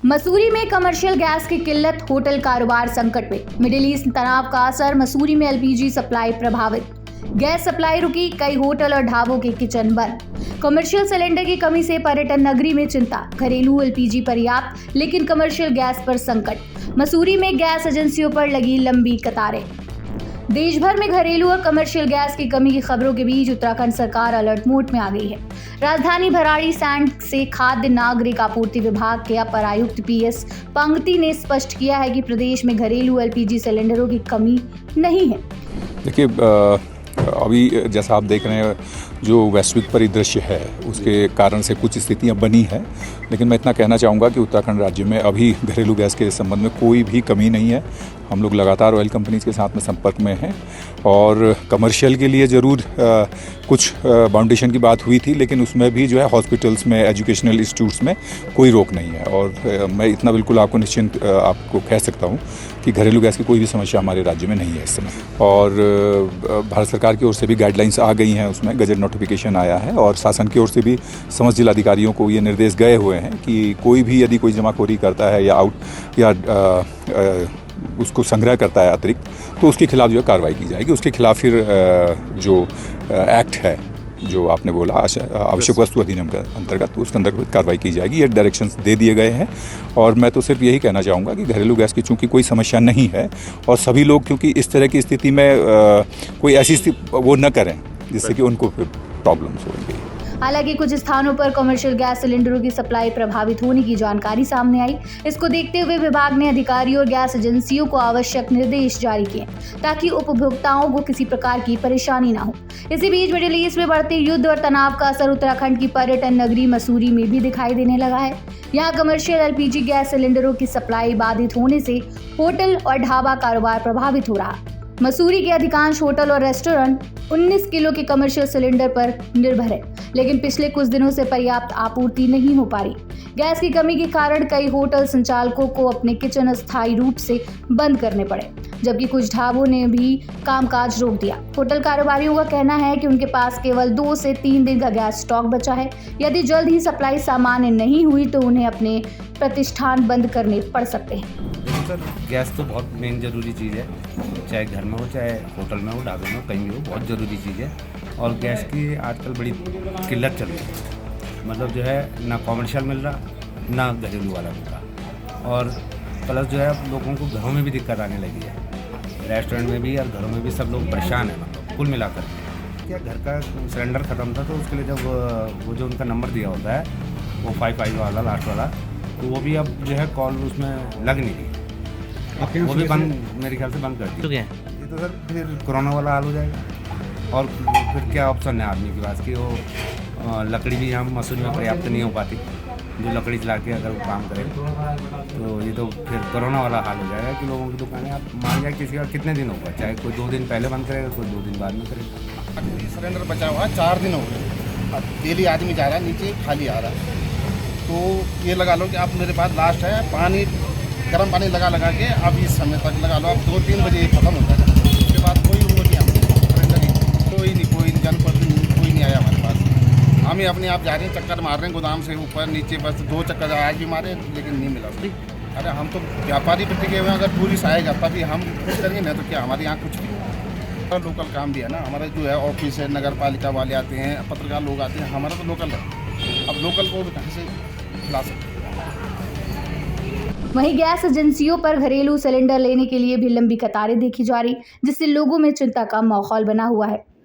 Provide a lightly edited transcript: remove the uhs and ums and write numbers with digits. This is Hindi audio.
मसूरी में कमर्शियल गैस की किल्लत, होटल कारोबार संकट में। मिडिल ईस्ट तनाव का असर, मसूरी में एलपीजी सप्लाई प्रभावित। गैस सप्लाई रुकी, कई होटल और ढाबों के किचन बंद। कमर्शियल सिलेंडर की कमी से पर्यटन नगरी में चिंता। घरेलू एलपीजी पर्याप्त, लेकिन कमर्शियल गैस पर संकट। मसूरी में गैस एजेंसियों पर लगी लंबी कतारें। देश भर में घरेलू और कमर्शियल गैस की कमी की खबरों के बीच उत्तराखंड सरकार अलर्ट मोड में आ गई है। राजधानी भराड़ी सैंड से खाद्य नागरिक आपूर्ति विभाग के अपर आयुक्त पीएस पंगती ने स्पष्ट किया है कि प्रदेश में घरेलू एलपीजी सिलेंडरों की कमी नहीं है। देखिए, अभी जैसा आप देख रहे हैं, जो वैश्विक परिदृश्य है उसके कारण से कुछ स्थितियां बनी हैं, लेकिन मैं इतना कहना चाहूँगा कि उत्तराखंड राज्य में अभी घरेलू गैस के संबंध में कोई भी कमी नहीं है। हम लोग लगातार ऑयल कंपनीज के साथ में संपर्क में हैं और कमर्शियल के लिए ज़रूर कुछ बाउंडेशन की बात हुई थी, लेकिन उसमें भी जो है हॉस्पिटल्स में, एजुकेशनल इंस्टीट्यूट्स में कोई रोक नहीं है। और मैं इतना बिल्कुल आपको निश्चिंत आपको कह सकता हूँ कि घरेलू गैस की कोई भी समस्या हमारे राज्य में नहीं है इस समय। और भारत सरकार की ओर से भी गाइडलाइंस आ गई हैं, उसमें गजट नोटिफिकेशन आया है और शासन की ओर से भी समस्त जिलाधिकारियों को ये निर्देश गए हुए हैं कि कोई भी यदि कोई जमाखोरी करता है या उसको संग्रह करता है अतिरिक्त, तो उसके खिलाफ जो है कार्रवाई की जाएगी। उसके खिलाफ फिर जो एक्ट है, जो आपने बोला आवश्यक वस्तु अधिनियम के अंतर्गत, तो उसके अंतर्गत कार्रवाई की जाएगी। ये डायरेक्शंस दे दिए गए हैं और मैं तो सिर्फ यही कहना चाहूँगा कि घरेलू गैस की चूँकि कोई समस्या नहीं है और सभी लोग क्योंकि इस तरह की स्थिति में कोई ऐसी स्थिति वो न करें जिससे कि उनको फिर प्रॉब्लम्स होंगी। हालांकि कुछ स्थानों पर कमर्शियल गैस सिलेंडरों की सप्लाई प्रभावित होने की जानकारी सामने आई। इसको देखते हुए विभाग ने अधिकारियों और गैस एजेंसियों को आवश्यक निर्देश जारी किए ताकि उपभोक्ताओं को किसी प्रकार की परेशानी न हो। इसी बीच मिडिल ईस्ट में बढ़ते युद्ध और तनाव का असर उत्तराखंड की पर्यटन नगरी मसूरी में भी दिखाई देने लगा है। यहाँ कमर्शियल एलपीजी गैस सिलेंडरों की सप्लाई बाधित होने से होटल और ढाबा कारोबार प्रभावित हो रहा। मसूरी के अधिकांश होटल और रेस्टोरेंट 19 किलो के कमर्शियल सिलेंडर पर निर्भर है, लेकिन पिछले कुछ दिनों से पर्याप्त आपूर्ति नहीं हो पा रही। गैस की कमी के कारण कई होटल संचालकों को अपने किचन अस्थायी रूप से बंद करने पड़े, जबकि कुछ ढाबों ने भी कामकाज रोक दिया। होटल कारोबारियों का कहना है कि उनके पास केवल 2 से 3 दिन का गैस स्टॉक बचा है। यदि जल्द ही सप्लाई सामान्य नहीं हुई तो उन्हें अपने प्रतिष्ठान बंद करने पड़ सकते हैं। सर, गैस तो बहुत मेन ज़रूरी चीज़ है, चाहे घर में हो, चाहे होटल में हो, ढाबे में हो, कहीं भी हो, बहुत ज़रूरी चीज़ है। और गैस की आजकल बड़ी किल्लत चल रही है, मतलब जो है ना कॉमर्शियल मिल रहा, ना घरेलू वाला मिल रहा। और प्लस जो है लोगों को घरों में भी दिक्कत आने लगी है, रेस्टोरेंट में भी और घरों में भी सब लोग परेशान हैं। मतलब कुल मिलाकर क्या घर का सिलेंडर ख़त्म था, तो उसके लिए जब वो जो उनका नंबर दिया होता है वो 55 वाला लास्ट वाला, तो वो भी अब जो है कॉल उसमें लग नहीं रही, वो भी बंद, मेरे ख्याल से बंद कर दी। ये तो सर फिर कोरोना वाला हाल हो जाएगा। और फिर क्या ऑप्शन है आदमी के पास कि वो लकड़ी भी यहाँ मसूरी में पर्याप्त नहीं हो पाती, जो लकड़ी चला के अगर वो काम करे, तो ये तो फिर कोरोना वाला हाल हो जाएगा कि लोगों की दुकानें, आप मान जाए किसी का कितने दिन होगा, चाहे कोई 2 दिन पहले बंद करेगा, कोई 2 दिन बाद में करेगा। सिलेंडर बचा हुआ 4 दिन हो गए, अब डेली आदमी जा रहा है, नीचे खाली आ रहा है। तो ये लगा लो कि आप मेरे पास लास्ट है पानी, गर्म पानी लगा के अब इस समय तक लगा लो, अब 2-3 बजे खत्म हो जाएगा। उसके बाद कोई उम्र नहीं, कोई नहीं जनप्रतिनिधि कोई नहीं आया हमारे पास। हम ही अपने आप जा रहे हैं, चक्कर मार रहे हैं गोदाम से ऊपर नीचे, बस 2 चक्कर आज भी मारे लेकिन नहीं मिला। अरे हम तो व्यापारी पे टिके हुए हैं, अगर टूरिस्ट आएगा तभी हम कुछ करेंगे, नहीं तो क्या हमारे यहाँ कुछ भी। लोकल काम भी है ना, हमारा जो है ऑफिस है, नगर पालिका वाले आते हैं, पत्रकार लोग आते हैं, हमारा तो लोकल है। अब लोकल को कहाँ से ला सकते। वहीं गैस एजेंसियों पर घरेलू सिलेंडर लेने के लिए भी लंबी कतारें देखी जा रही, जिससे लोगों में चिंता का माहौल बना हुआ है।